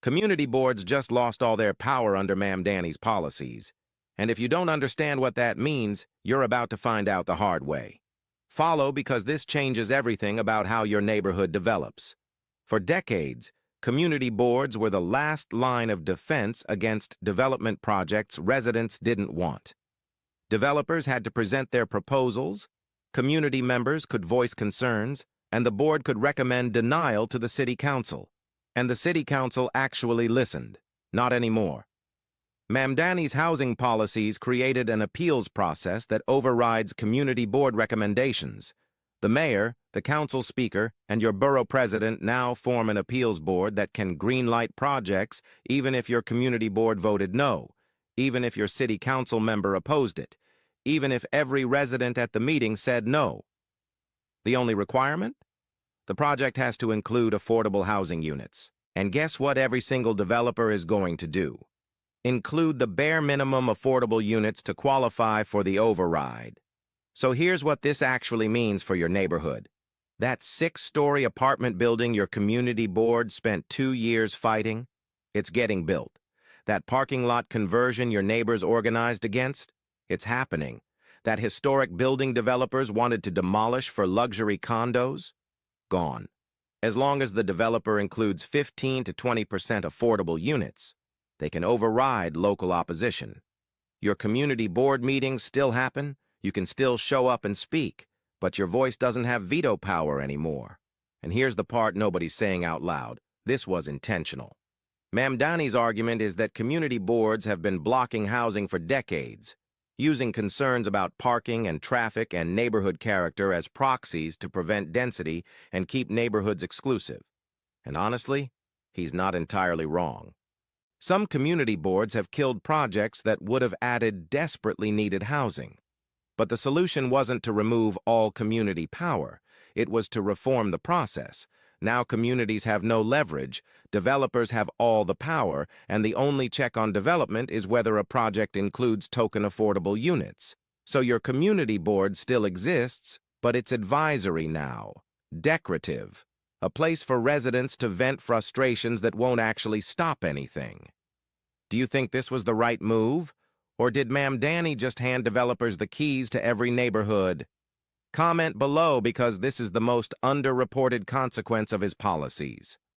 Community boards just lost all their power under Mamdani's policies. And if you don't understand what that means, you're about to find out the hard way. Follow because this changes everything about how your neighborhood develops. For decades, community boards were the last line of defense against development projects residents didn't want. Developers had to present their proposals, community members could voice concerns, and the board could recommend denial to the city council. And the city council actually listened. Not anymore. Mamdani's housing policies created an appeals process that overrides community board recommendations. The mayor, the council speaker, and your borough president now form an appeals board that can greenlight projects even if your community board voted no, even if your city council member opposed it, even if every resident at the meeting said no. The only requirement? The project has to include affordable housing units. And guess what every single developer is going to do? Include the bare minimum affordable units to qualify for the override. So here's what this actually means for your neighborhood. That 6-story apartment building your community board spent 2 years fighting, it's getting built. That parking lot conversion your neighbors organized against, it's happening. That historic building developers wanted to demolish for luxury condos, gone. As long as the developer includes 15 to 20% affordable units, they can override local opposition. Your community board meetings still happen, you can still show up and speak, but your voice doesn't have veto power anymore. And here's the part nobody's saying out loud. This was intentional. Mamdani's argument is that community boards have been blocking housing for decades, using concerns about parking and traffic and neighborhood character as proxies to prevent density and keep neighborhoods exclusive. And honestly, he's not entirely wrong. Some community boards have killed projects that would have added desperately needed housing. But the solution wasn't to remove all community power. It was to reform the process. Now communities have no leverage, developers have all the power, and the only check on development is whether a project includes token affordable units. So your community board still exists, but it's advisory now, decorative, a place for residents to vent frustrations that won't actually stop anything. Do you think this was the right move? Or did Mamdani just hand developers the keys to every neighborhood? Comment below because this is the most underreported consequence of his policies.